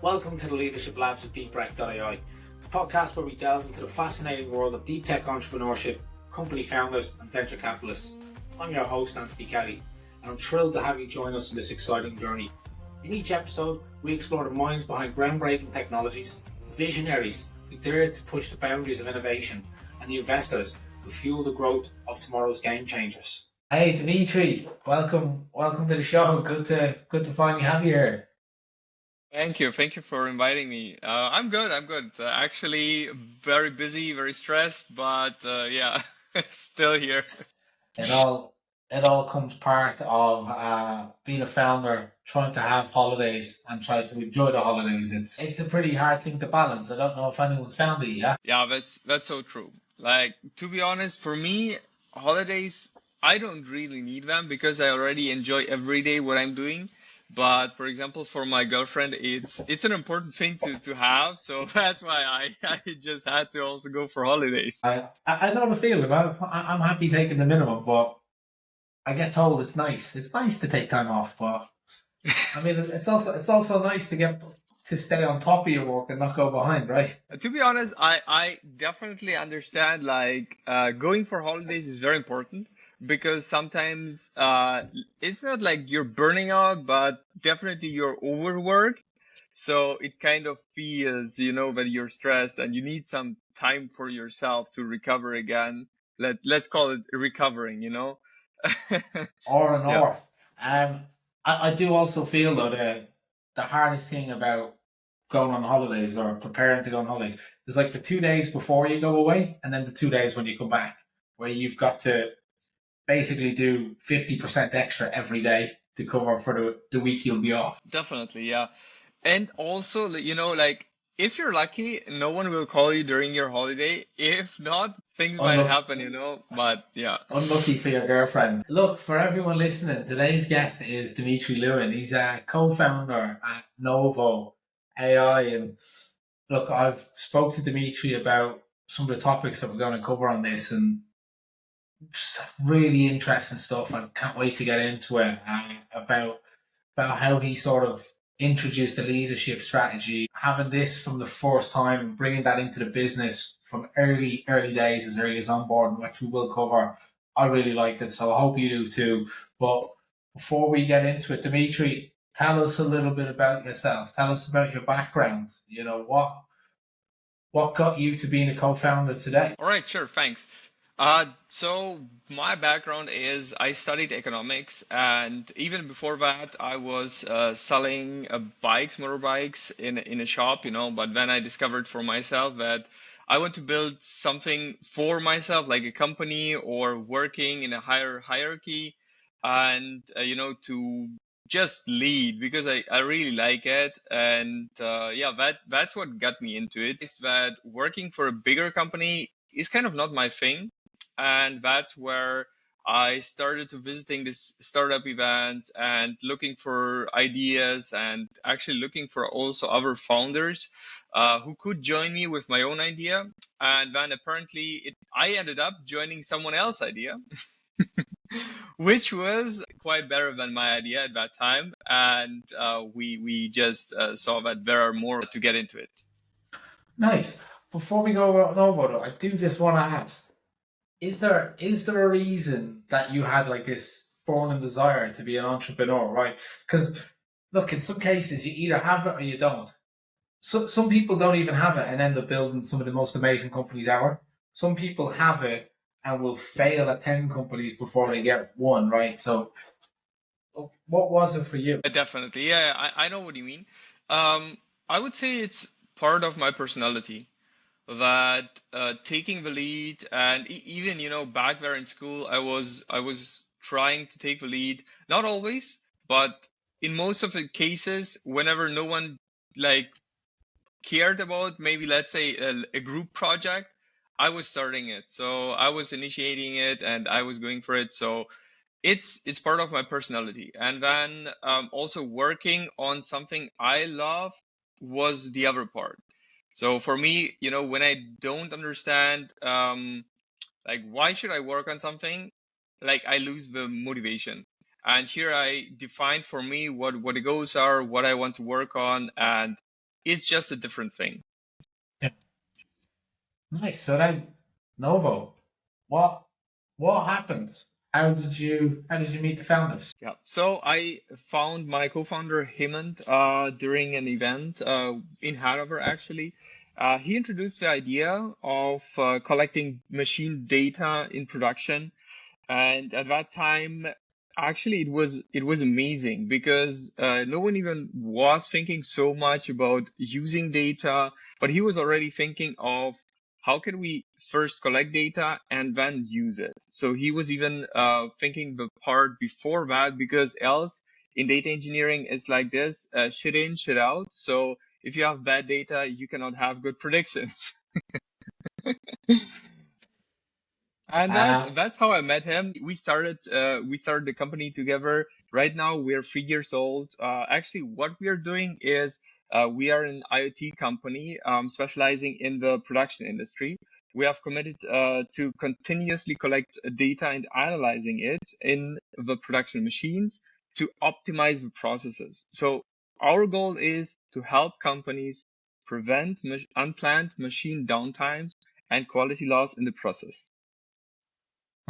Welcome to the Leadership Labs with Dimitrj.ai, a podcast where we delve into the fascinating world of deep tech entrepreneurship, company founders and venture capitalists. I'm your host, Anthony Kelly, and I'm thrilled to have you join us in this exciting journey. In each episode, we explore the minds behind groundbreaking technologies, the visionaries who dare to push the boundaries of innovation, and the investors who fuel the growth of tomorrow's game changers. Hey Dimitrij, welcome to the show. Good to finally have you here. Thank you. Thank you for inviting me. I'm good. I'm good. Actually, very busy, very stressed, but yeah, still here. It all it all comes part of being a founder, trying to have holidays and try to enjoy the holidays. It's a pretty hard thing to balance. I don't know if anyone's found it yet. Yeah, that's so true. Like, to be honest, for me, holidays, I don't really need them because I already enjoy every day what I'm doing. But for example, for my girlfriend, it's an important thing to have. So that's why I just had to also go for holidays. I know the feeling. I'm happy taking the minimum, but I get told it's nice. It's nice to take time off, but I mean, it's also nice to get to stay on top of your work and not go behind, right? To be honest, I definitely understand like going for holidays is very important because sometimes it's not like you're burning out, but definitely you're overworked. So it kind of feels, that you're stressed and you need some time for yourself to recover again. Let's call it recovering. Or and Yeah. or. Um, I do also feel though the hardest thing about going on holidays or preparing to go on holidays is like the 2 days before you go away and then the 2 days when you come back, where you've got to basically do 50% extra every day to cover for the week you'll be off. Definitely, yeah. And also, like if you're lucky, no one will call you during your holiday. If not, things might Unlucky, happen. But yeah. unlucky for your girlfriend. Look, for everyone listening, today's guest is Dimitrji Lewin. He's a co-founder at NovoAI, and look, I've spoke to Dimitri about some of the topics that we're going to cover on this, and really interesting stuff. I can't wait to get into it about how he sort of introduced the leadership strategy, having this from the first time and bringing that into the business from early days, as early as onboarding, which we will cover. I really liked it, so I hope you do too. But before we get into it, Dimitri, tell us a little bit about yourself. Tell us about your background. What got you to being a co-founder today? All right, sure, thanks. So my background is I studied economics, and even before that, I was selling motorbikes in a shop. But then I discovered for myself that I want to build something for myself, like a company or working in a higher hierarchy, and to just lead because I really like it. And yeah, that's what got me into it. Is that working for a bigger company is kind of not my thing, and that's where I started to visiting this startup events and looking for ideas and actually looking for also other founders who could join me with my own idea. And then apparently I ended up joining someone else's idea, which was quite better than my idea at that time. And we just saw that there are more to get into it. Nice. Before we go about Novo, though, I do just want to ask: is there a reason that you had like this burning desire to be an entrepreneur, right? Because look, in some cases you either have it or you don't. Some people don't even have it and end up building some of the most amazing companies ever. Some people have it and will fail at 10 companies before they get one, right? So what was it for you? Definitely. Yeah, I know what you mean. I would say it's part of my personality that taking the lead, and even back there in school I was trying to take the lead, not always, but in most of the cases whenever no one like cared about, maybe let's say a group project, I was starting it, so I was initiating it and I was going for it. So it's part of my personality. And then also working on something I love was the other part. So for me, when I don't understand, like why should I work on something, like I lose the motivation. And here I defined for me what the goals are, what I want to work on, and it's just a different thing. Yeah. Nice. So then, Novo, what what happened? How did you meet the founders? Yeah. So I found my co-founder Hemant during an event in Hanover, actually. He introduced the idea of collecting machine data in production. And at that time, actually, it was amazing because no one even was thinking so much about using data, but he was already thinking of how can we first collect data and then use it. So he was even thinking the part before that, because else in data engineering it's like this, shit in, shit out. So if you have bad data, you cannot have good predictions. And Uh, that's how I met him. We started the company together. Right now we're 3 years old. Actually, what we are doing is we are an IoT company specializing in the production industry. We have committed to continuously collect data and analyzing it in the production machines to optimize the processes. So our goal is to help companies prevent unplanned machine downtime and quality loss in the process.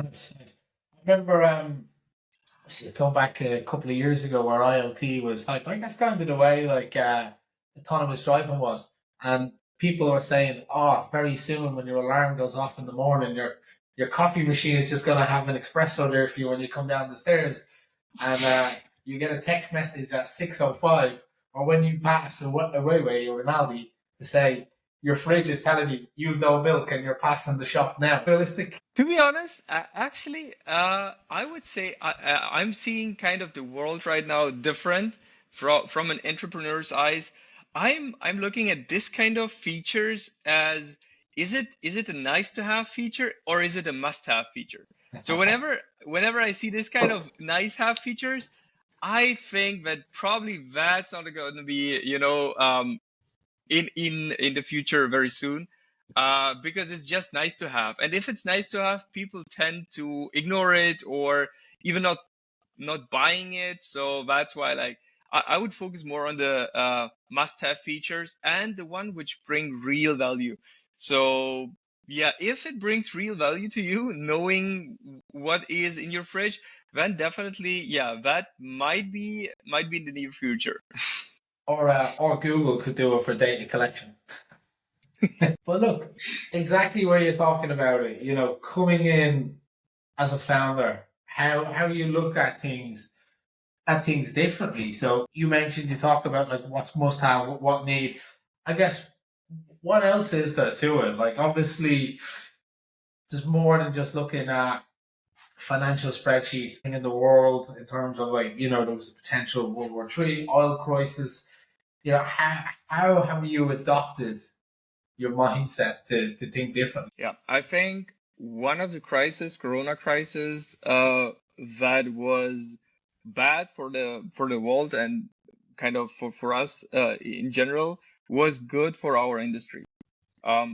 nice. I remember going back a couple of years ago where IoT was hype. I guess kind of the way like autonomous driving was, and people were saying, "Oh, very soon when your alarm goes off in the morning, your coffee machine is just gonna have an espresso there for you when you come down the stairs, and you get a text message at 6:05 or when you pass a Way or an Aldi to say." Your fridge is telling you you've no milk and you're passing the shop now. Realistic. To be honest, actually, I would say I'm seeing kind of the world right now different from an entrepreneur's eyes. I'm looking at this kind of features as, is it a nice to have feature or is it a must have feature? So whenever I see this kind of nice have features, I think that probably that's not going to be, in the future very soon, because it's just nice to have. And if it's nice to have, people tend to ignore it or even not buying it. So that's why, like, I would focus more on the must-have features and the one which bring real value. So yeah, if it brings real value to you, knowing what is in your fridge, then definitely, yeah, that might be in the near future. Or Google could do it for data collection. But look, exactly where you're talking about it, coming in as a founder, how you look at things differently. So you mentioned you talk about like what's must have, what need. I guess what else is there to it? Like obviously there's more than just looking at financial spreadsheets in the world in terms of like, there was a potential World War III, oil crisis. How have you adopted your mindset to think differently? Yeah, I think one of the crisis, Corona crisis, that was bad for the world and kind of for us in general, was good for our industry.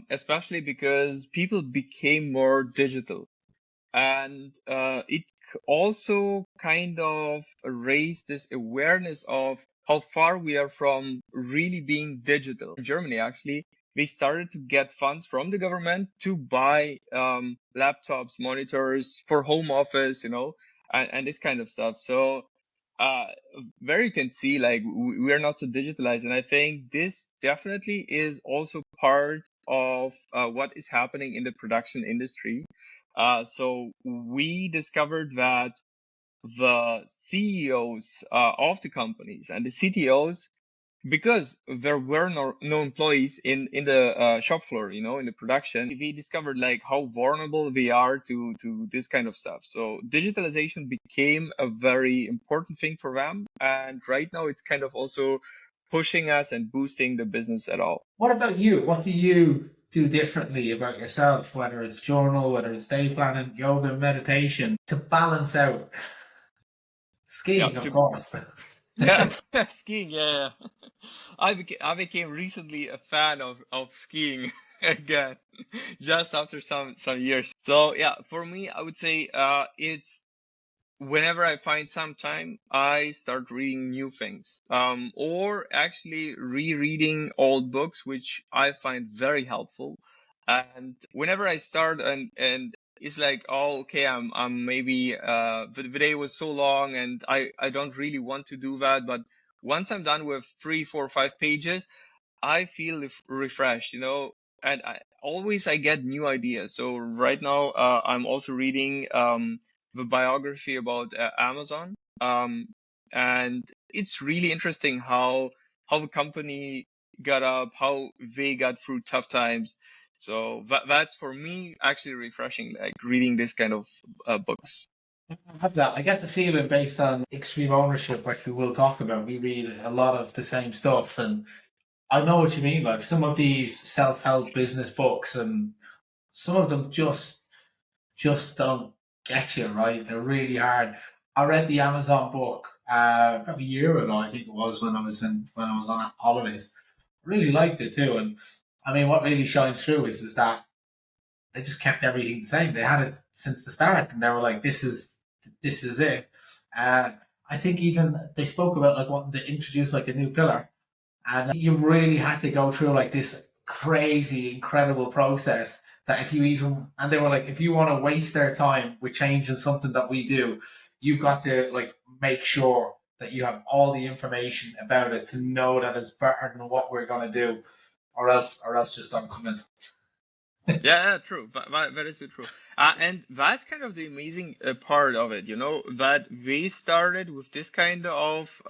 Especially because people became more digital, and it also kind of raised this awareness of how far we are from really being digital. In Germany, actually, they started to get funds from the government to buy laptops, monitors for home office, and this kind of stuff. So uh, there you can see, like, we are not so digitalized, and I think this definitely is also part of what is happening in the production industry. So we discovered that the CEOs of the companies and the CTOs, because there were no employees in the shop floor, in the production, we discovered like how vulnerable they are to this kind of stuff. So digitalization became a very important thing for them, and right now it's kind of also pushing us and boosting the business at all. What about you? What do you do differently about yourself, whether it's journal, whether it's day planning, yoga, meditation, to balance out Yeah, skiing, of course? yeah, skiing. Yeah, yeah. I became recently a fan of skiing again, just after some years. So yeah, for me, I would say it's whenever I find some time, I start reading new things, or actually rereading old books, which I find very helpful. And whenever I start and it's like, oh, okay, I'm maybe the day was so long and I don't really want to do that, but once I'm done with 3, 4, 5 pages, I feel refreshed, and I get new ideas. So right now, I'm also reading the biography about Amazon, and it's really interesting how the company got up, how they got through tough times. So that's for me actually refreshing, like reading this kind of books. I have that. I get the feeling based on extreme ownership, which we will talk about. We read a lot of the same stuff, and I know what you mean. Like some of these self-help business books, and some of them just don't get you right. They're really hard. I read the Amazon book about a year ago, I think it was when I was on holidays. Really liked it too, and I mean, what really shines through is that they just kept everything the same. They had it since the start, and they were like, this is it." Uh, I think even they spoke about like wanting to introduce like a new pillar, and you really had to go through like this crazy, incredible process that if you even, and they were like, if you want to waste their time with changing something that we do, you've got to like make sure that you have all the information about it to know that it's better than what we're going to do, or else just don't come in. Yeah, yeah, true. That is so true. And that's kind of the amazing part of it, that they started with this kind of,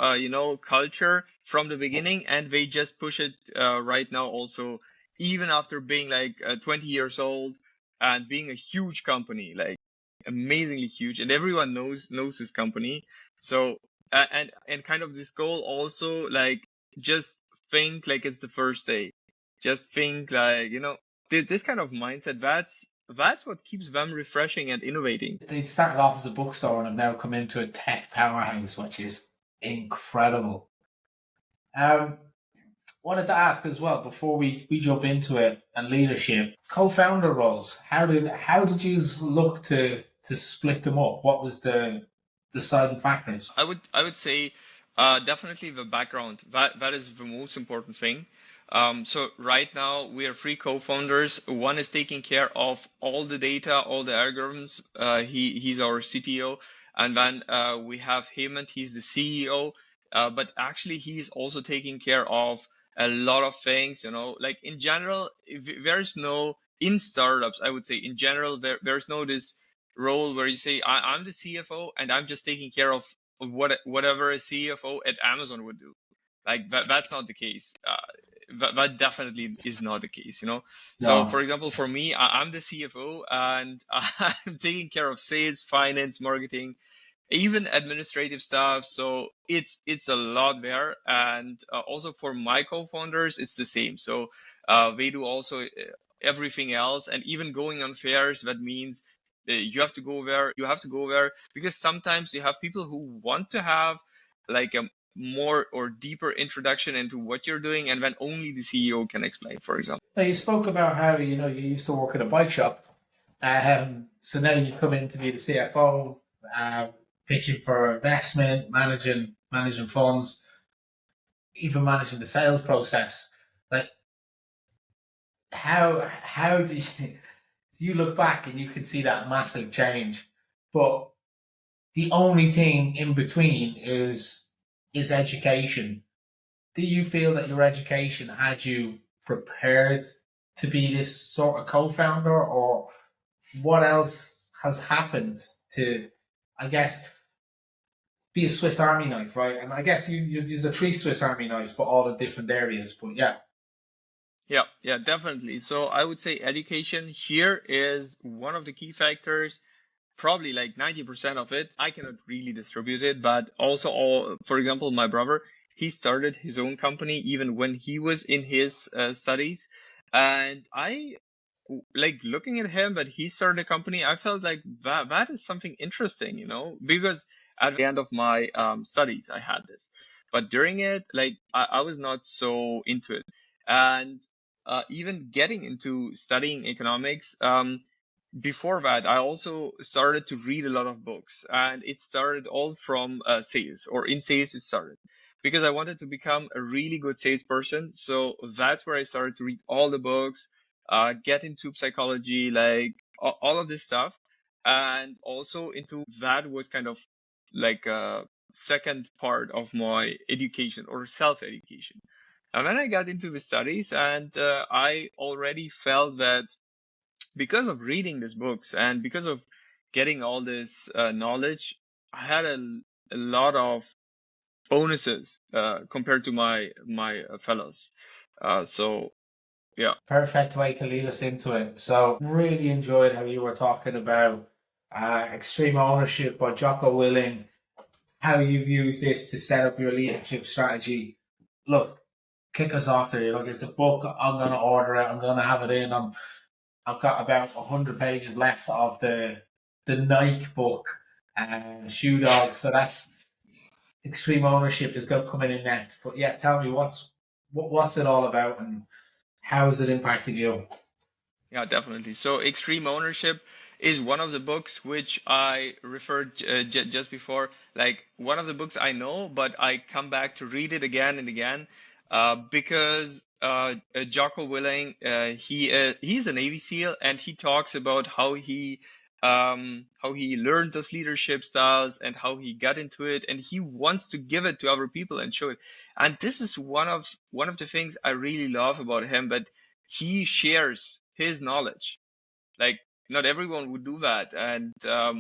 culture from the beginning, and they just push it right now also, even after being like 20 years old and being a huge company, like amazingly huge, and everyone knows this company. So, and kind of this goal also, like just think like it's the first day. Just think like, this kind of mindset, that's what keeps them refreshing and innovating. They started off as a bookstore and have now come into a tech powerhouse, which is incredible. Um, Wanted to ask as well before we jump into it and leadership, co-founder roles. How did you look to split them up? What was the deciding factors? I would say definitely the background. That is the most important thing. So right now we are three co-founders. One is taking care of all the data, all the algorithms. He's our CTO, and then we have Hemant. He's the CEO. But actually, he's also taking care of a lot of things. Like in general, there's no in startups. I would say in general there's no this role where you say I'm the CFO and I'm just taking care of whatever a CFO at Amazon would do. Like that's not the case. That definitely is not the case, So, for No. example, for me, I'm the CFO and I'm taking care of sales, finance, marketing, even administrative stuff. So it's a lot there. And also for my co-founders, it's the same. So they do also everything else, and even going on fairs. That means you have to go there. You have to go there because sometimes you have people who want to have like a more or deeper introduction into what you're doing, and then only the CEO can explain, for example. Now you spoke about how you used to work at a bike shop. So now you come in to be the CFO, pitching for investment, managing funds, even managing the sales process. Like how do you look back and you can see that massive change, but the only thing in between is education. Do you feel that your education had you prepared to be this sort of co-founder, or what else has happened to, I guess, be a Swiss Army knife, right? And I guess you use the three Swiss Army knives, but all in different areas. But yeah, Yeah, yeah, definitely. So I would say education here is one of the key factors, probably like 90% of it. I cannot really distribute it, but also for example, my brother, he started his own company even when he was in his studies. And like looking at him, that he started a company, I felt like that is something interesting, because at the end of my studies, I had this. But during it, like I was not so into it. And even getting into studying economics, before that, I also started to read a lot of books, and it started all from sales, or in sales it started because I wanted to become a really good salesperson. So that's where I started to read all the books, get into psychology, like all of this stuff, and also into that was kind of like a second part of my education or self-education. And then I got into the studies, and I already felt that because of reading these books and because of getting all this knowledge, I had a lot of bonuses compared to my fellows. So yeah. Perfect way to lead us into it. So really enjoyed how you were talking about extreme ownership by Jocko Willing, how you've used this to set up your leadership strategy. Look, kick us off there. Look, it's a book. I'm going to order it. I'm going to have it in. I've got about 100 pages left of the Nike book, Shoe Dog. So that's extreme ownership is going to come in next. But yeah, tell me what's it all about and how has it impacted you? Yeah, definitely. So extreme ownership is one of the books which I referred just before. Like one of the books I know, but I come back to read it again and again because Jocko Willing, he's a Navy SEAL, and he talks about how he learned those leadership styles and how he got into it, and he wants to give it to other people and show it. And this is one of the things I really love about him, that he shares his knowledge. Like not everyone would do that. And uh,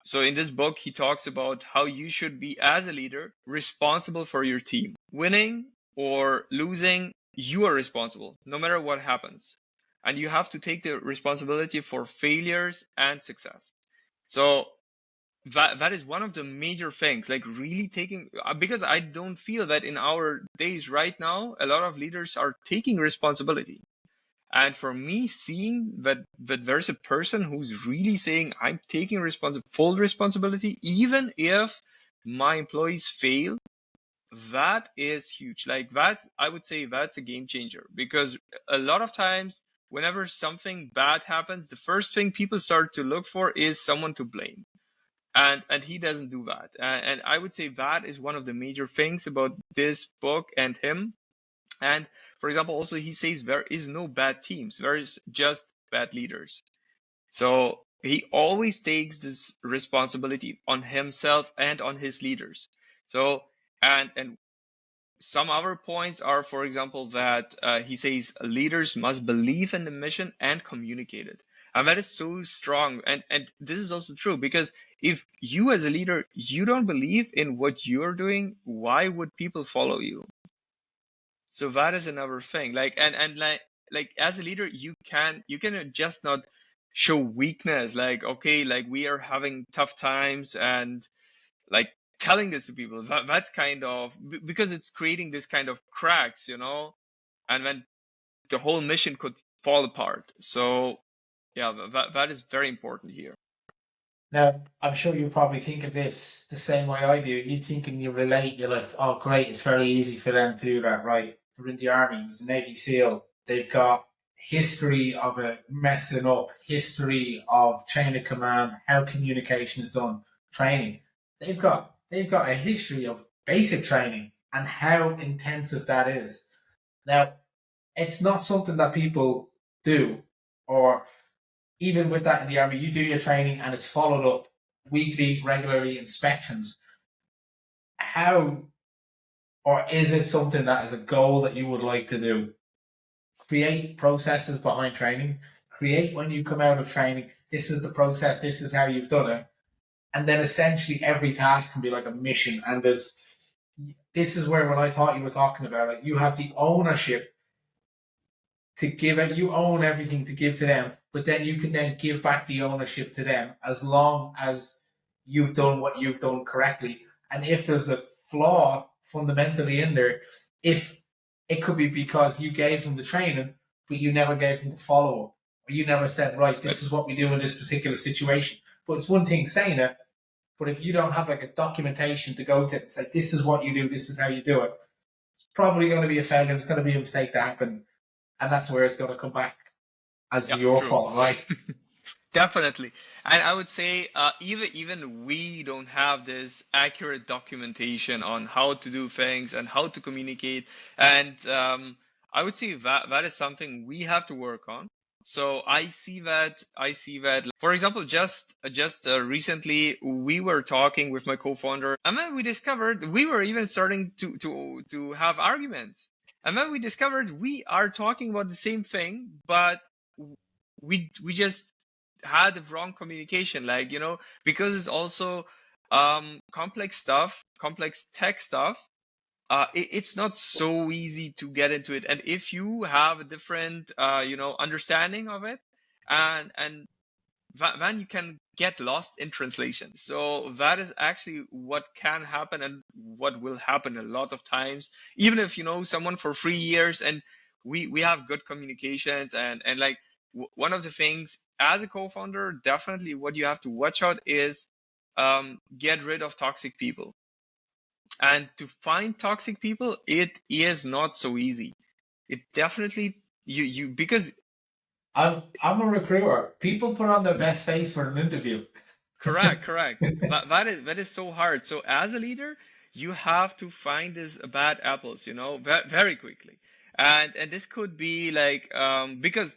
so in this book, he talks about how you should be, as a leader, responsible for your team. Winning or losing, you are responsible, no matter what happens. And you have to take the responsibility for failures and success. So that is one of the major things, like really taking, because I don't feel that in our days right now, a lot of leaders are taking responsibility. And for me, seeing that there's a person who's really saying, I'm taking full responsibility, even if my employees fail, that is huge. Like I would say that's a game changer, because a lot of times, whenever something bad happens, the first thing people start to look for is someone to blame. And he doesn't do that. And I would say that is one of the major things about this book and him. And for example, also he says there is no bad teams, there is just bad leaders. So he always takes this responsibility on himself and on his leaders. So and some other points are, for example, that he says leaders must believe in the mission and communicate it. And that is so strong. And this is also true, because if you as a leader, you don't believe in what you're doing, why would people follow you? So that is another thing. Like and like as a leader, you can just not show weakness. Like, okay, like we are having tough times, and like telling this to people, that's kind of because it's creating this kind of cracks, and then the whole mission could fall apart. So yeah, that is very important here. Now, I'm sure you probably think of this the same way I do. You think and you relate, you're like, oh, great, it's very easy for them to do that, right? They're in the army, it's a Navy SEAL. They've got history of it messing up, history of chain of command, how communication is done, training. They've got a history of basic training and how intensive that is. Now, it's not something that people do, or even with that in the army, you do your training and it's followed up weekly, regularly inspections. How, or is it something that is a goal that you would like to do? Create processes behind training. Create when you come out of training, this is the process, this is how you've done it. And then essentially every task can be like a mission. And this is where when I thought you were talking about it, you have the ownership to give it, you own everything to give to them, but then you can then give back the ownership to them as long as you've done what you've done correctly. And if there's a flaw fundamentally in there, if it could be because you gave them the training, but you never gave them the follow up, or you never said, right, this is what we do in this particular situation. But it's one thing saying it, but if you don't have like a documentation to go to and say, this is what you do, this is how you do it, it's probably going to be a failure. It's going to be a mistake to happen. And that's where it's going to come back as Yeah, your true. fault, right? Definitely. And I would say even we don't have this accurate documentation on how to do things and how to communicate. And I would say that is something we have to work on. So I see that for example, just recently we were talking with my co-founder, and then we discovered we were even starting to have arguments. And then we discovered we are talking about the same thing, but we just had the wrong communication, like, because it's also complex stuff, complex tech stuff. It's not so easy to get into it, and if you have a different understanding of it, and then you can get lost in translation. So that is actually what can happen and what will happen a lot of times, even if you know someone for 3 years and we have good communications, and like one of the things as a co-founder, definitely what you have to watch out is get rid of toxic people. And to find toxic people, it is not so easy. It definitely you because I'm a recruiter. People put on their best face for an interview. correct, correct. That is so hard. So as a leader, you have to find these bad apples, very quickly. And this could be like because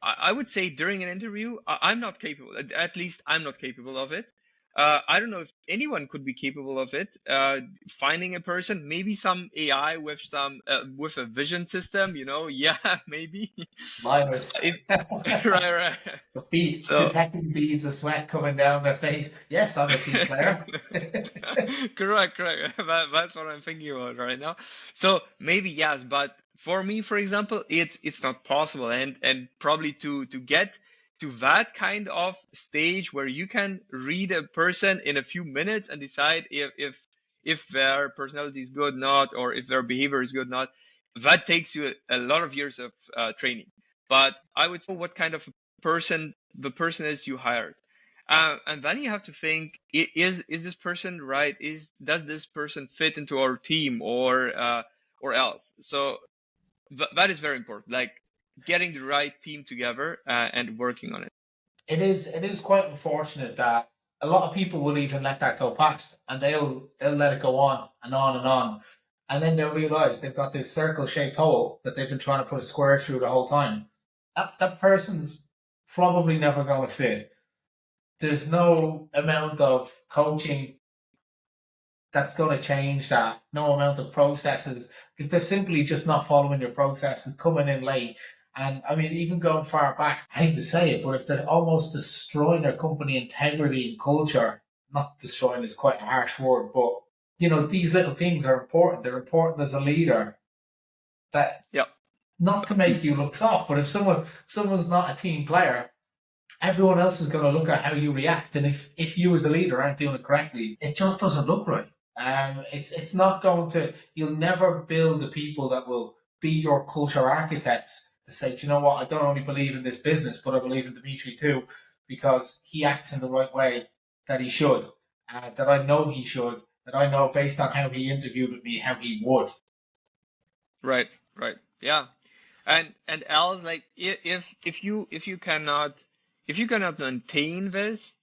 I would say during an interview, I'm not capable. At least I'm not capable of it. I don't know if anyone could be capable of it. Finding a person, maybe some AI with some with a vision system, yeah, maybe. Liners. If, right, right. The bead, So detecting beads of sweat coming down their face. Yes, I'm a team player. correct, correct. That's what I'm thinking about right now. So maybe yes, but for me, for example, it's not possible, and probably to get to that kind of stage where you can read a person in a few minutes and decide if their personality is good not, or if their behavior is good not, that takes you a lot of years of training. But I would say what kind of person the person is you hired. And then you have to think: is this person right? Does this person fit into our team, or else? So that is very important. Like getting the right team together and working on it. It is quite unfortunate that a lot of people will even let that go past, and they'll let it go on and on and on, and then they'll realize they've got this circle shaped hole that they've been trying to put a square through the whole time. That person's probably never going to fit. There's no amount of coaching that's going to change that. No amount of processes. If they're simply just not following your processes, coming in late, and I mean, even going far back, I hate to say it, but if they're almost destroying their company integrity and culture, not destroying is quite a harsh word, but these little things are important. They're important as a leader. That Yeah. not to make you look soft, but if someone's not a team player, everyone else is going to look at how you react, and if you as a leader aren't doing it correctly, it just doesn't look right. It's not going to. You'll never build the people that will be your culture architects to say, do you know what? I don't only believe in this business, but I believe in Dimitrij too, because he acts in the right way that he should, that I know he should, that I know based on how he interviewed with me, how he would. Right. Right. Yeah. And else, like if you cannot maintain this,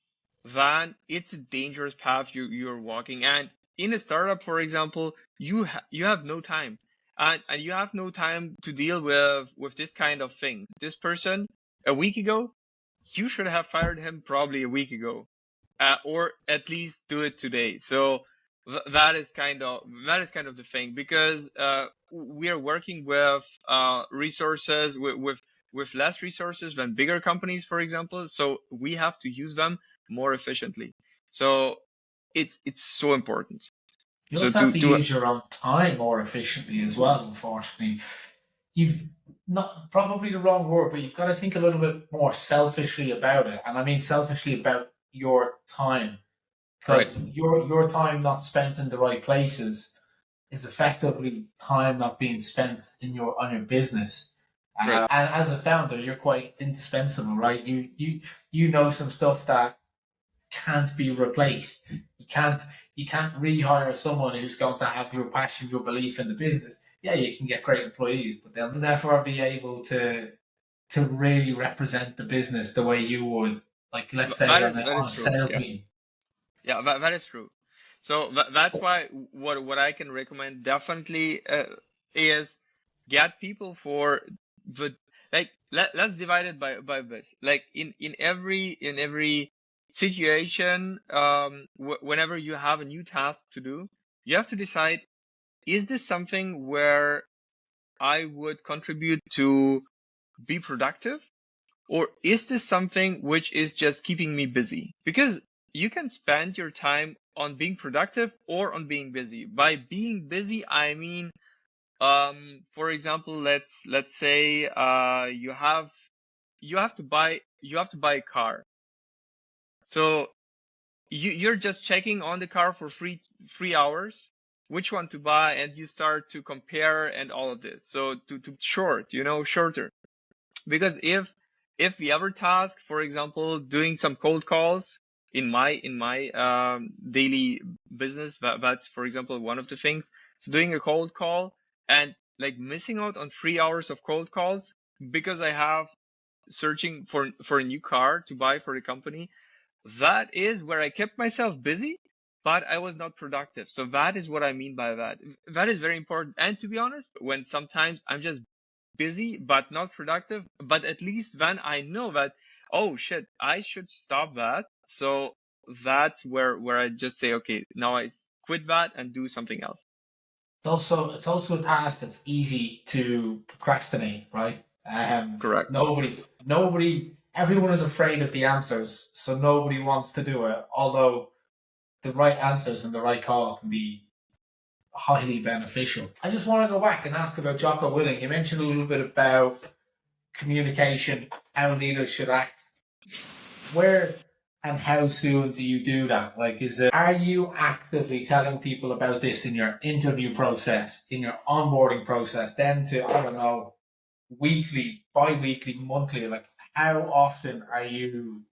then it's a dangerous path you're walking. And in a startup, for example, you have no time, and you have no time to deal with this kind of thing. This person a week ago, you should have fired him probably a week ago, or at least do it today. So that is kind of the thing, because we are working with resources with less resources than bigger companies, for example. So we have to use them more efficiently. So it's so important. You So also have to to use your own time more efficiently as well. Unfortunately, you've not probably the wrong word, but you've got to think a little bit more selfishly about it, and I mean selfishly about your time, right, because your time not spent in the right places is effectively time not being spent on your business. right, And as a founder, you're quite indispensable, right? You know some stuff that can't be replaced. You can't rehire someone who's going to have your passion, your belief in the business. Yeah, you can get great employees, but they'll never be able to really represent the business the way you would, like let's say That on is a, that on is a true. sales meeting. Yes. Yeah, that is true. So that's why what I can recommend definitely is get people for the like let's divide it by this. Like in every situation, whenever you have a new task to do, you have to decide, is this something where I would contribute to be productive? Or is this something which is just keeping me busy? Because you can spend your time on being productive or on being busy. By being busy, I mean, for example, let's say you have to buy a car. So you're just checking on the car for 3 hours, which one to buy, and you start to compare and all of this. So to shorter. Because if the other task, for example, doing some cold calls in my daily business, that's for example one of the things. So doing a cold call and like missing out on 3 hours of cold calls because I have searching for a new car to buy for the company, that is where I kept myself busy, but I was not productive. So that is what I mean by that. That is very important. And to be honest, when sometimes I'm just busy but not productive, but at least then I know that, oh shit, I should stop that. So that's where I just say, okay, now quit that and do something else. It's also a task that's easy to procrastinate, right? Correct. Nobody, everyone is afraid of the answers, so nobody wants to do it. Although the right answers and the right call can be highly beneficial. I just want to go back and ask about Jocko Willing. You mentioned a little bit about communication, how leaders should act. Where and how soon do you do that? Like, are you actively telling people about this in your interview process, in your onboarding process, then to, I don't know, weekly, bi-weekly, monthly? Like, how often are you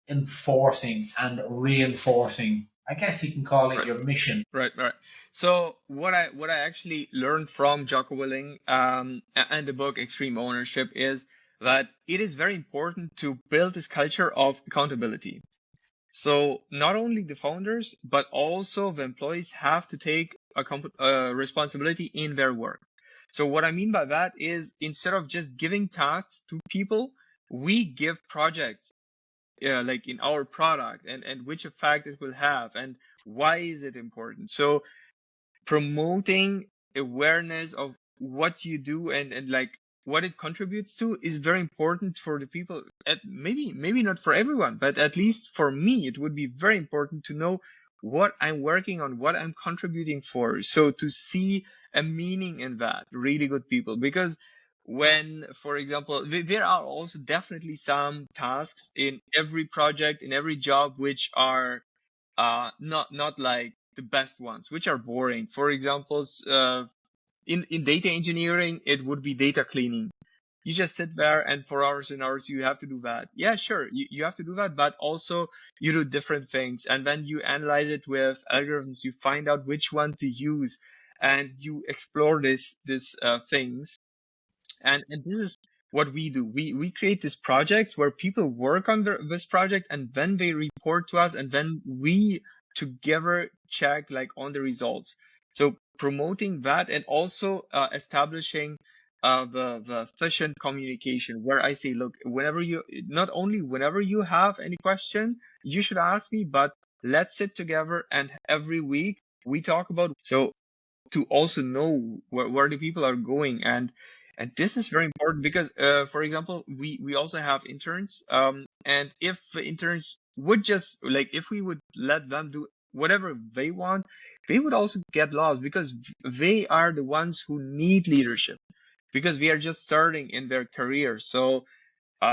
enforcing and reinforcing? I guess you can call it Right. your mission. Right, right. So what I actually learned from Jocko Willing and the book Extreme Ownership is that it is very important to build this culture of accountability. So not only the founders, but also the employees have to take responsibility in their work. So what I mean by that is, instead of just giving tasks to people, we give projects, like in our product, and which effect it will have and why is it important. So promoting awareness of what you do and like what it contributes to is very important for the people. Maybe not for everyone, but at least for me it would be very important to know what I'm working on, what I'm contributing for, so to see a meaning in that. Really good people. Because when, for example, there are also definitely some tasks in every project, in every job, which are not like the best ones, which are boring. For example, in data engineering, it would be data cleaning. You just sit there and for hours and hours you have to do that. Yeah, sure, you have to do that, but also you do different things, and then you analyze it with algorithms. You find out which one to use, and you explore this things. And this is what we do. We create these projects where people work on this project, and then they report to us, and then we together check like on the results. So promoting that, and also establishing the efficient communication, where I say, look, whenever you, not only whenever you have any question, you should ask me, but let's sit together and every week we talk about. So to also know where the people are going. And this is very important because for example, we also have interns, and if the interns would just, like, if we would let them do whatever they want, they would also get lost, because they are the ones who need leadership, because we are just starting in their career. So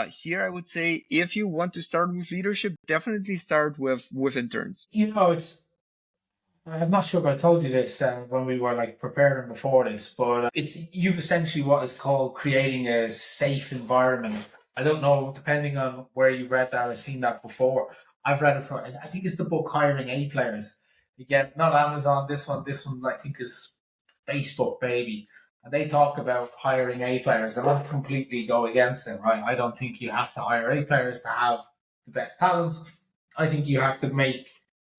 here I would say, if you want to start with leadership, definitely start with interns. I'm not sure if I told you this when we were like preparing before this, but you've essentially what is called creating a safe environment. I don't know, depending on where you've read that or seen that before. I've read it from, I think it's the book Hiring A Players. You get not Amazon, this one I think is Facebook, baby. and they talk about hiring A players, and I completely go against it, right? I don't think you have to hire A players to have the best talents. I think you have to make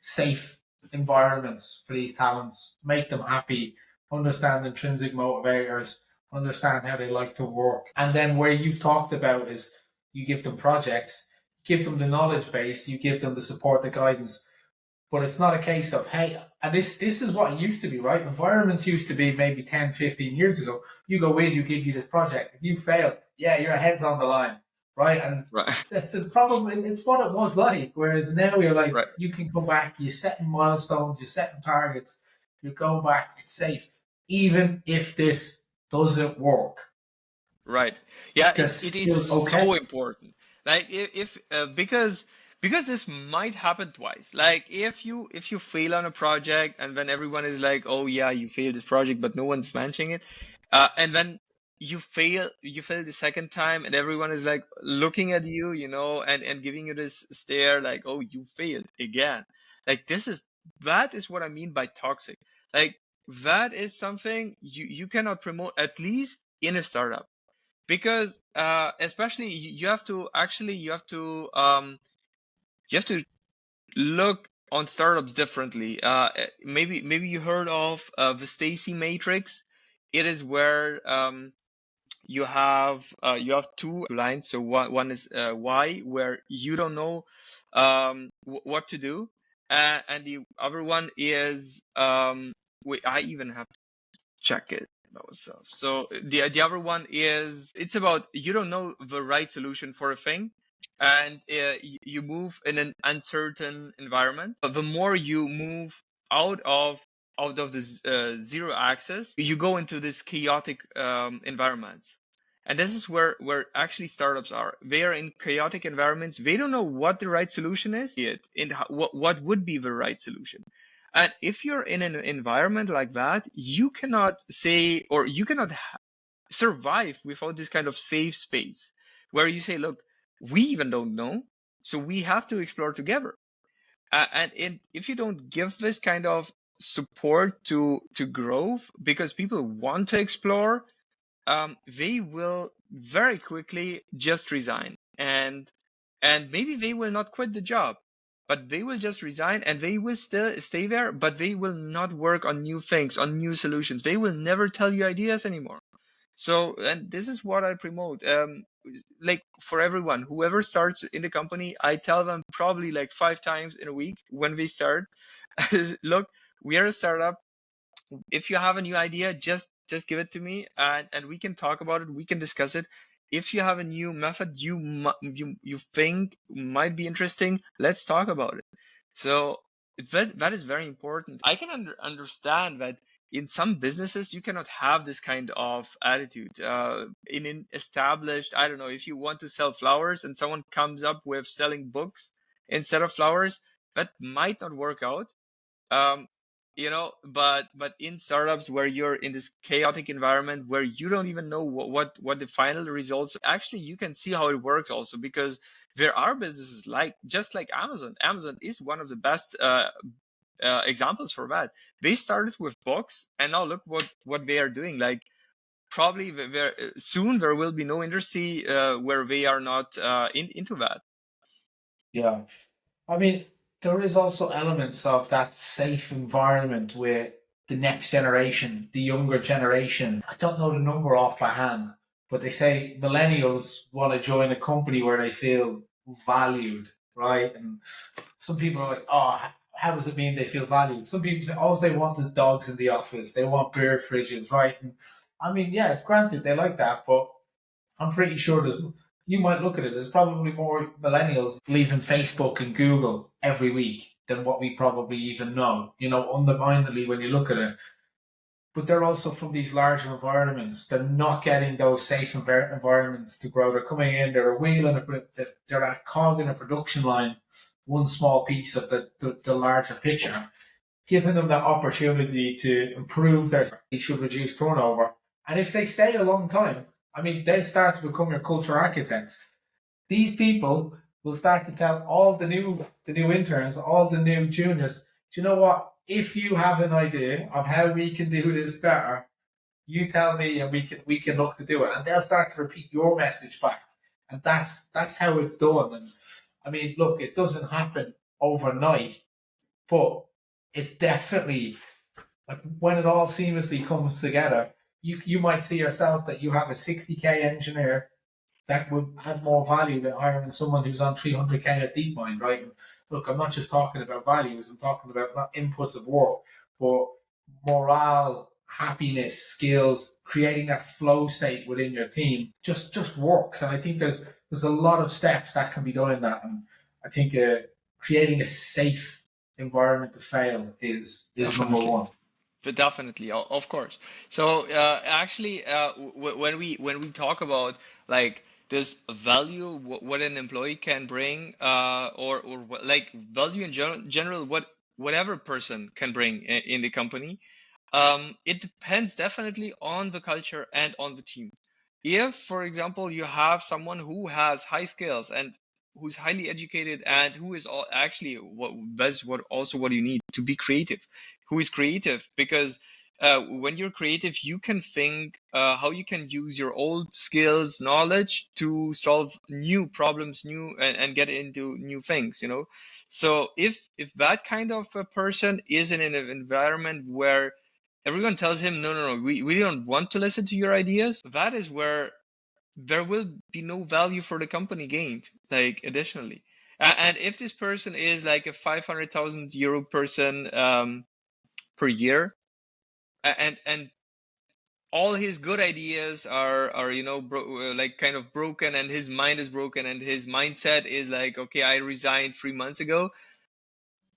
safe environments for these talents, make them happy, understand intrinsic motivators, understand how they like to work. And then where you've talked about is you give them projects, give them the knowledge base, you give them the support, the guidance. But it's not a case of, hey, and this is what it used to be, right? Environments used to be maybe 10, 15 years ago. You go in, you give you this project. If you fail, yeah, your head's on the line, right? And Right. that's the problem. It's what it was like. Whereas now you're like, Right. you can come back, you're setting milestones, you're setting targets, you're going back, it's safe. Even if this doesn't work, Right. Yeah, that's it is still okay. so important. Like if because this might happen twice. Like if you fail on a project and then everyone is like, "Oh yeah, you failed this project," but no one's mentioning it. And then you fail the second time and everyone is like looking at you, and giving you this stare like, "Oh, you failed again." Like that is what I mean by toxic. Like that is something you cannot promote, at least in a startup, because especially you have to look on startups differently. Maybe you heard of the Stacy matrix. It is where you have two lines. So one is why, where you don't know what to do, and the other one is wait, I even have check it ourselves. So the other one is, it's about you don't know the right solution for a thing, and you move in an uncertain environment. But the more you move out of this zero axis, you go into this chaotic environments. And this is where actually startups are. They are in chaotic environments. They don't know what the right solution is yet, and what would be the right solution. And if you're in an environment like that, you cannot say, or you cannot survive without this kind of safe space where you say, look, we even don't know, so we have to explore together. And if you don't give this kind of support to growth, because people want to explore, they will very quickly just resign, and maybe they will not quit the job, but they will just resign and they will still stay there, but they will not work on new things, on new solutions. They will never tell you ideas anymore. So, and this is what I promote. Like for everyone, whoever starts in the company, I tell them probably like 5 times in a week when they start, look, we are a startup. If you have a new idea, just give it to me, and we can talk about it. We can discuss it. If you have a new method you think might be interesting, let's talk about it. So that is very important. I can understand that in some businesses you cannot have this kind of attitude. In an established, I don't know, if you want to sell flowers and someone comes up with selling books instead of flowers, that might not work out. um, but in startups where you're in this chaotic environment where you don't even know what the final results, actually you can see how it works also, because there are businesses like, just like Amazon is one of the best examples for that. They started with books and now look what they are doing. Like probably soon there will be no industry where they are not into that. Yeah. I mean, there is also elements of that safe environment with the next generation, the younger generation. I don't know the number off by hand, but they say millennials want to join a company where they feel valued, right? And some people are like, oh, how does it mean they feel valued? Some people say, all they want is dogs in the office. They want beer fridges, right? And I mean, yeah, it's granted they like that, but I'm pretty sure you might look at it, there's probably more millennials leaving Facebook and Google every week than what we probably even know, undividedly when you look at it. But they're also from these larger environments. They're not getting those safe environments to grow. They're coming in, they're a wheel in they're a cog in a production line, one small piece of the larger picture. Giving them that opportunity to improve they should reduce turnover. And if they stay a long time, I mean, they start to become your culture architects. These people will start to tell all the new interns, all the new juniors, do you know what? If you have an idea of how we can do this better, You tell me, and we can look to do it, and they'll start to repeat your message back, and that's how it's done. And I mean, look, it doesn't happen overnight, but it definitely, like, when it all seamlessly comes together, you might see yourself that you have a 60K engineer that would have more value than hiring someone who's on 300K at DeepMind, right? And look, I'm not just talking about values, I'm talking about not inputs of work, but morale, happiness, skills, creating that flow state within your team just works. And I think there's a lot of steps that can be done in that. And I think creating a safe environment to fail is number Definitely. one. But definitely, of course. So actually, when we talk about like this value, what an employee can bring, like value in general, whatever person can bring in the company, it depends definitely on the culture and on the team. If, for example, you have someone who has high skills and who's highly educated and who is actually that's what also what you need to be creative, who is creative, because when you're creative, you can think how you can use your old skills, knowledge to solve new problems, and get into new things, you know. So if that kind of a person is in an environment where everyone tells him, no, no, no, we don't want to listen to your ideas, that is where there will be no value for the company gained, like additionally. And if this person is like a 500,000 euro person per year, and all his good ideas are like kind of broken, and his mind is broken, and his mindset is like, okay, I resigned 3 months ago,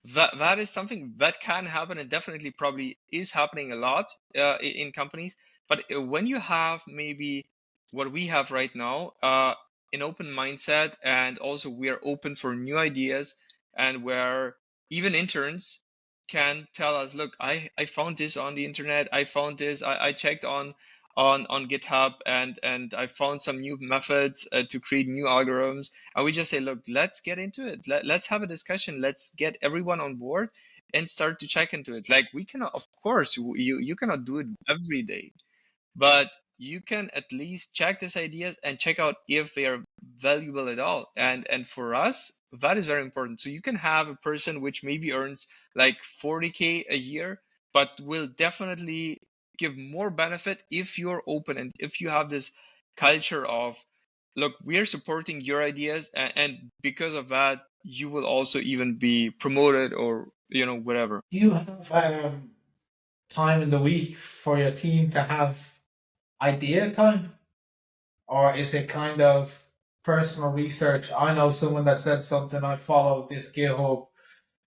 that is something that can happen, and definitely probably is happening a lot in companies. But when you have maybe what we have right now, an open mindset, and also we are open for new ideas, and where even interns can tell us, look, I found this on the internet, I found this, I checked on GitHub, and I found some new methods to create new algorithms, and we just say, look, let's get into it. Let's have a discussion. Let's get everyone on board and start to check into it. Like, we cannot, of course, you cannot do it every day, but you can at least check these ideas and check out if they are valuable at all. And for us, that is very important. So you can have a person which maybe earns like 40K a year, but will definitely give more benefit if you're open and if you have this culture of, look, we are supporting your ideas, and because of that, you will also even be promoted, or whatever. Do you have time in the week for your team to have idea time? Or is it kind of personal research? I know someone that said something, I follow this GitHub,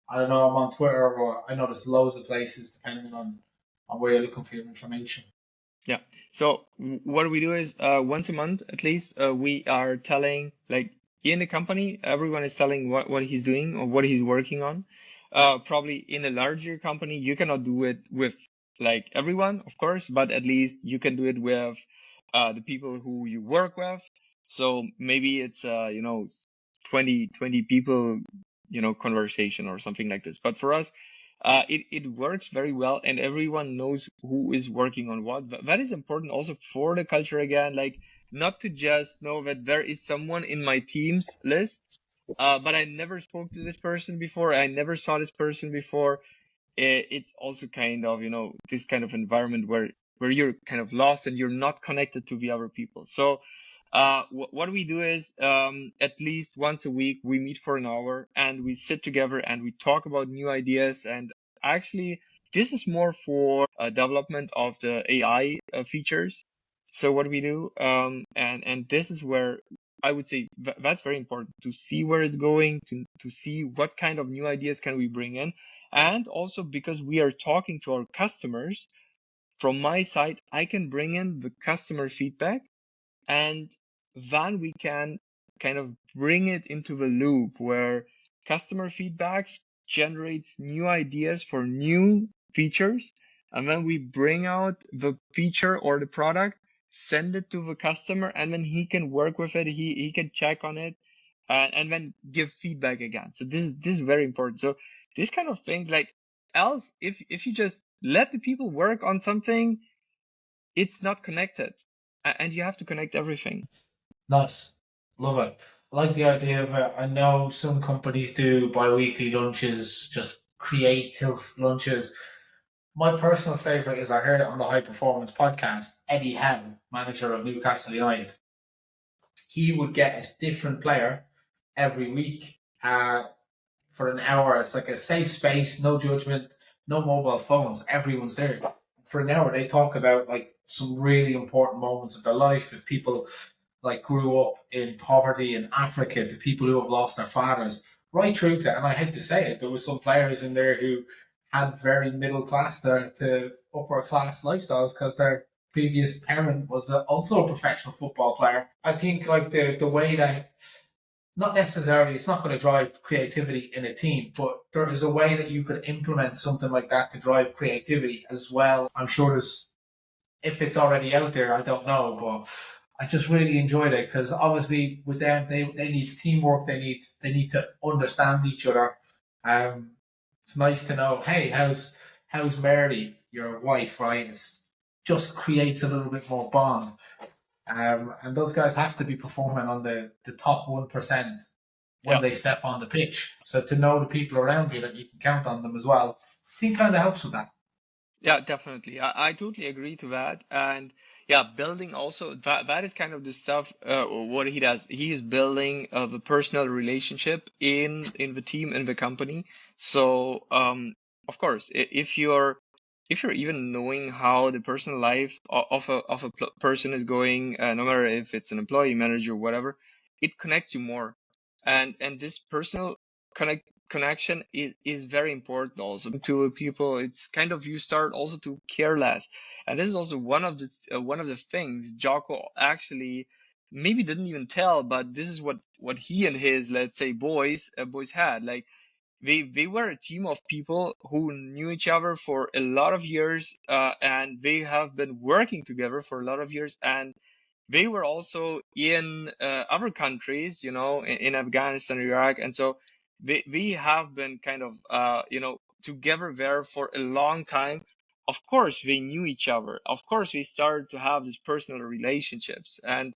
I don't know, I'm on Twitter, or I know there's loads of places depending on where you're looking for your information. Yeah. So what we do is once a month at least, we are telling, like, in the company, everyone is telling what he's doing or what he's working on. Probably in a larger company, you cannot do it with like everyone, of course, but at least you can do it with the people who you work with. So maybe it's 20 people, conversation or something like this. But for us, it works very well, and everyone knows who is working on what. That is important also for the culture again, like, not to just know that there is someone in my team's list, but I never spoke to this person before, I never saw this person before. It's also kind of, this kind of environment where you're kind of lost and you're not connected to the other people. So what we do is, at least once a week, we meet for an hour and we sit together and we talk about new ideas. And actually, this is more for development of the AI features. So what we do, and this is where I would say that's very important, to see where it's going, to see what kind of new ideas can we bring in. And also, because we are talking to our customers, from my side, I can bring in the customer feedback, and then we can kind of bring it into the loop where customer feedbacks generates new ideas for new features. And then we bring out the feature or the product, send it to the customer, and then he can work with it. He can check on it, and then give feedback again. So this is very important. So this kind of things, like, else, if you just let the people work on something, it's not connected, and you have to connect everything. Nice. Love it. I like the idea of it. I know some companies do bi-weekly lunches, just creative lunches. My personal favourite is I heard it on the High Performance podcast. Eddie Howe, manager of Newcastle United, he would get a different player every week for an hour. It's like a safe space, no judgment, no mobile phones. Everyone's there. For an hour, they talk about like some really important moments of their life. If people like grew up in poverty in Africa, to people who have lost their fathers, right through to, and I hate to say it, there was some players in there who had very middle class to upper class lifestyles because their previous parent was also a professional football player. I think like the way that, not necessarily, it's not going to drive creativity in a team, but there is a way that you could implement something like that to drive creativity as well. I'm sure there's, if it's already out there, I don't know, but I just really enjoyed it because obviously with them, they need teamwork. They need to understand each other. Um, it's nice to know, hey, how's Mary, your wife, right? It's just creates a little bit more bond. And those guys have to be performing on the top 1% when Yeah. they step on the pitch. So to know the people around you that you can count on them as well, I think kind of helps with that. Yeah, definitely. I totally agree to that. And yeah, building also that is kind of the stuff what he does. He is building the personal relationship in the team, in the company. So of course, if you're even knowing how the personal life of a person is going, no matter if it's an employee, manager, whatever, it connects you more. And this personal connection is very important also to people. It's kind of, you start also to care less, and this is also one of the things Jocko actually maybe didn't even tell, but this is what he and his, let's say, boys had. Like, they were a team of people who knew each other for a lot of years, and they have been working together for a lot of years, and they were also in other countries, in Afghanistan, Iraq, and so they have been kind of together there for a long time. Of course, they knew each other. Of course, they started to have these personal relationships, and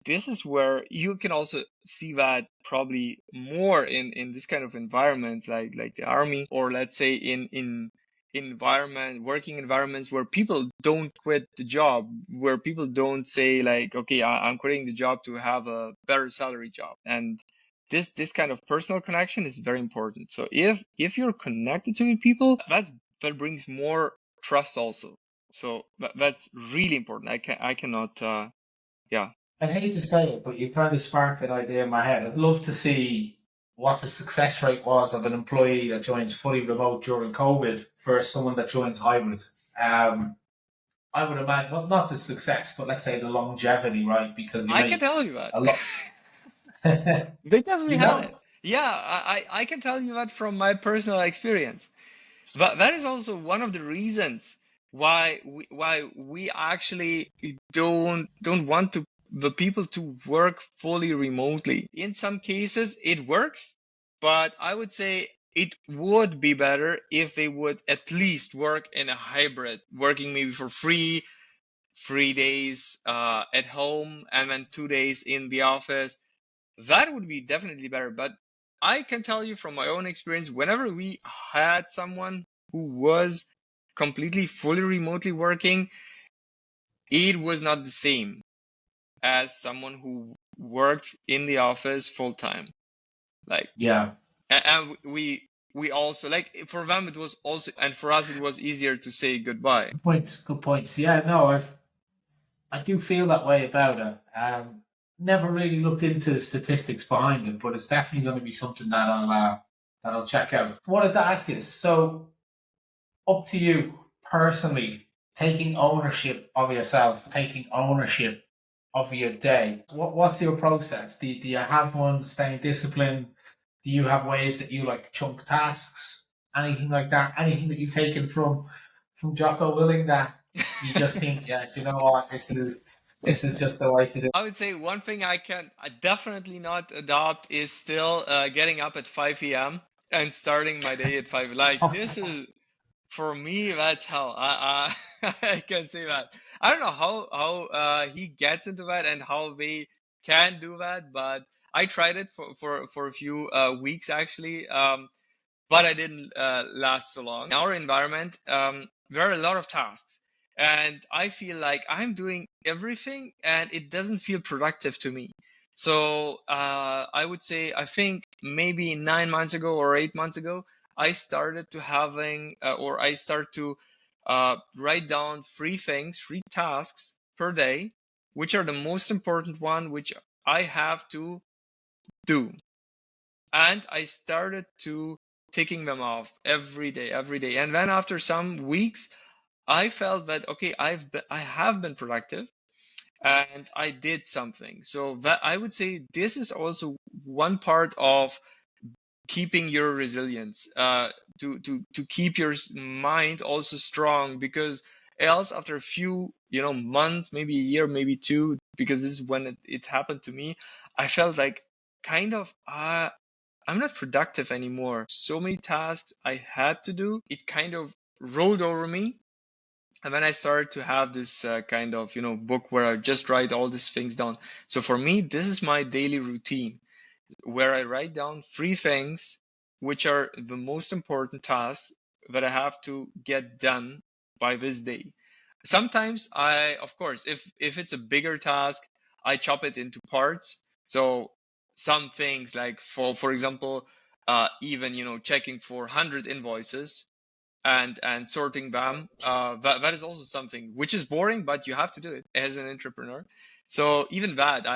this is where you can also see that probably more in this kind of environments, like the army, or let's say in working environments where people don't quit the job, where people don't say like, okay, I'm quitting the job to have a better salary job. And this kind of personal connection is very important. So if you're connected to people, that brings more trust also. So that's really important. I cannot yeah. I hate to say it, but you kind of sparked an idea in my head. I'd love to see what the success rate was of an employee that joins fully remote during COVID versus someone that joins hybrid. Um, I would imagine, well, not the success, but let's say the longevity, right? Because you I can make tell you that a lot. because we You had know? it. Yeah, I can tell you that from my personal experience. That is also one of the reasons why we actually don't want the people to work fully remotely. In some cases, it works, but I would say it would be better if they would at least work in a hybrid, working maybe for 3 days at home and then 2 days in the office. That would be definitely better. But I can tell you from my own experience, whenever we had someone who was completely fully remotely working, it was not the same as someone who worked in the office full time. Like, Yeah. and we also, like, for them it was also, and for us it was easier to say goodbye. Good points. Good points. Yeah, no, I do feel that way about it. Never really looked into the statistics behind it, but it's definitely going to be something that I'll check out. I wanted to ask you, so up to you personally, taking ownership of yourself, taking ownership of your day. What's your process? Do you have one? Staying disciplined? Do you have ways that you like chunk tasks? Anything like that? Anything that you've taken from Jocko Willing that you just think, yeah, do you know what? This is just the way to do it. I would say one thing I definitely not adopt is still getting up at 5 a.m. and starting my day at 5. Like, this is For me, that's hell. I can say that. I don't know how he gets into that and how they can do that, but I tried it for a few weeks actually. But I didn't last so long. In our environment, there are a lot of tasks, and I feel like I'm doing everything, and it doesn't feel productive to me. So I would say I think maybe 9 months ago or 8 months ago, I started to having or I start to write down three tasks per day, which are the most important one, which I have to do, and I started to ticking them off every day. And then after some weeks, I felt that okay, I have been productive and I did something. So that I would say this is also one part of keeping your resilience, to keep your mind also strong, because else after a few months, maybe a year, maybe two, because this is when it happened to me, I felt like kind of I'm not productive anymore. So many tasks I had to do, it kind of rolled over me. And then I started to have this kind of, book where I just write all these things down. So for me, this is my daily routine where I write down three things which are the most important tasks that I have to get done by this day. Sometimes of course, if it's a bigger task, I chop it into parts. So some things like for example, even checking for 100 invoices and sorting them, that is also something which is boring, but you have to do it as an entrepreneur. So even that,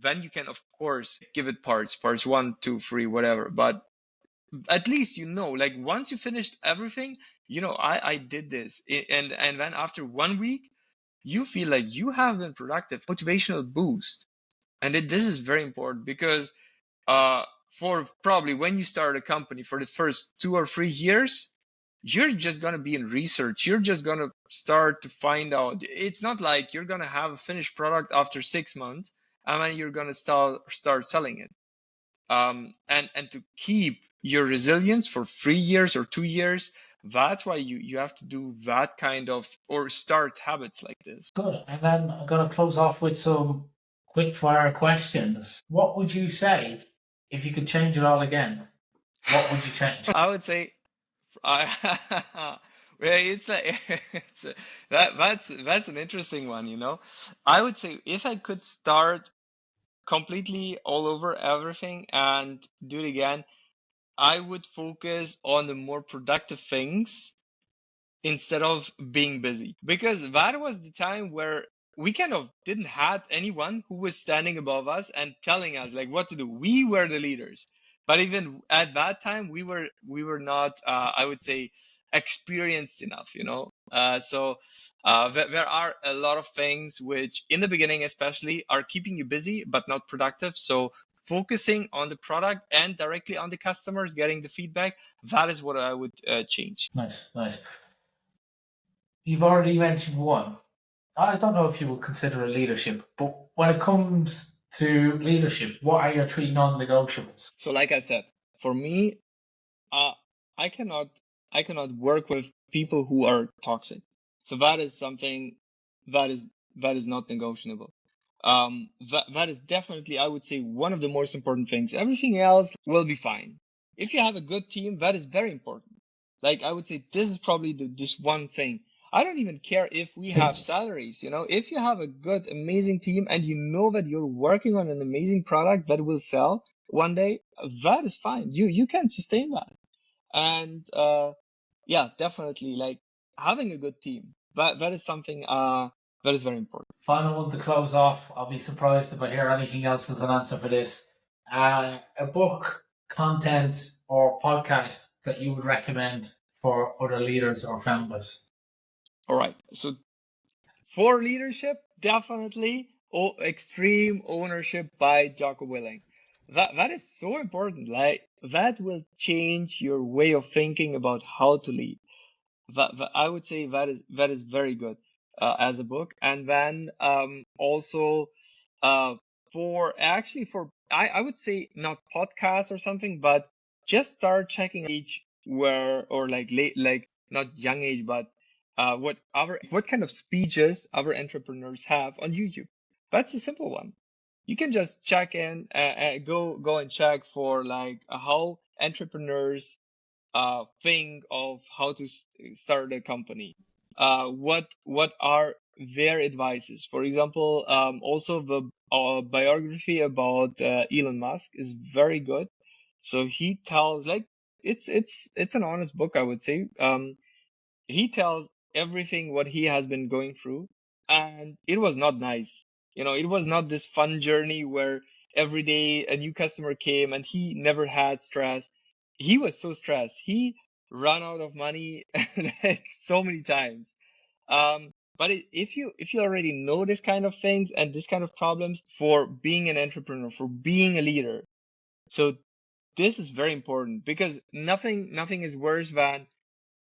then you can of course give it parts one, two, three, whatever. But at least like once you finished everything, I did this. And then after 1 week, you feel like you have been productive, motivational boost. And this is very important because uh, for probably when you start a company for the first 2 or 3 years, you're just going to be in research. You're just going to start to find out. It's not like you're going to have a finished product after 6 months and then you're going to start selling it. And to keep your resilience for 3 years or 2 years, that's why you have to do that kind of or start habits like this. Good. And then I'm going to close off with some quick fire questions. What would you say if you could change it all again? What would you change? I would say, well, that's an interesting one, I would say if I could start completely all over everything and do it again, I would focus on the more productive things instead of being busy, because that was the time where we kind of didn't have anyone who was standing above us and telling us like what to do. We were the leaders, but even at that time we were not, I would say, experienced enough, so there are a lot of things which in the beginning especially are keeping you busy but not productive. So focusing on the product and directly on the customers, getting the feedback, that is what I would change. Nice, nice. You've already mentioned one. I don't know if you would consider it leadership, but when it comes to leadership, what are your three non-negotiables? So, like I said, for me, uh, I cannot I cannot work with people who are toxic. So that is something that is that is not negotiable. That is definitely, I would say, one of the most important things. Everything else will be fine. If you have a good team, that is very important. Like I would say, this is probably this one thing. I don't even care if we have salaries. If you have a good, amazing team and you know that you're working on an amazing product that will sell one day, that is fine. You can sustain that. And yeah, definitely, like having a good team. That is something that is very important. Final one to close off. I'll be surprised if I hear anything else as an answer for this. A book, content, or podcast that you would recommend for other leaders or founders. All right. So for leadership, definitely Extreme Ownership by Jocko Willing. That is so important. Like that will change your way of thinking about how to lead. I would say that is very good as a book. And then also uh, for I would say not podcast or something, but just start checking each where or like not young age, but what kind of speeches our entrepreneurs have on YouTube. That's a simple one. You can just check in, go and check for like how entrepreneurs think of how to start a company. What are their advices? For example, also the biography about Elon Musk is very good. So he tells like it's an honest book, I would say. He tells everything what he has been going through, and it was not nice. It was not this fun journey where every day a new customer came and he never had stress. He was so stressed. He ran out of money like so many times. But if you already know this kind of things and this kind of problems for being an entrepreneur, for being a leader, so this is very important because nothing is worse than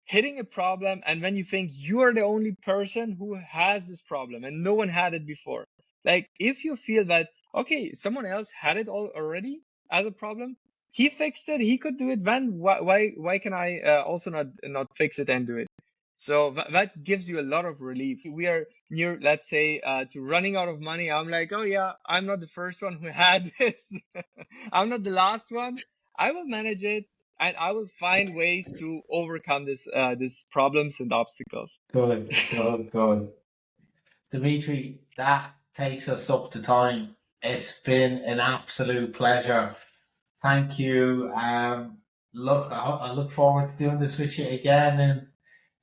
hitting a problem and when you think you are the only person who has this problem and no one had it before. Like if you feel that okay, someone else had it already as a problem, he fixed it, he could do it, then why can I also not fix it and do it? So that gives you a lot of relief. We are near, let's say, to running out of money. I'm like, oh yeah, I'm not the first one who had this. I'm not the last one. I will manage it and I will find ways to overcome these problems and obstacles. Good, good, good. Dimitri, that takes us up to time. It's been an absolute pleasure. Thank you. Look, I look forward to doing this with you again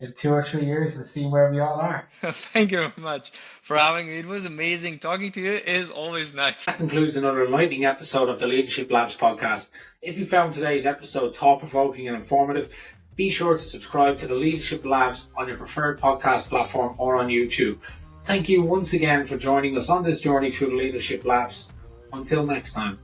in 2 or 3 years and see where we all are. Thank you very much for having me. It was amazing. Talking to you is always nice. That concludes another enlightening episode of the Leadership Labs podcast. If you found today's episode thought-provoking and informative, be sure to subscribe to the Leadership Labs on your preferred podcast platform or on YouTube. Thank you once again for joining us on this journey through the Leadership Labs. Until next time.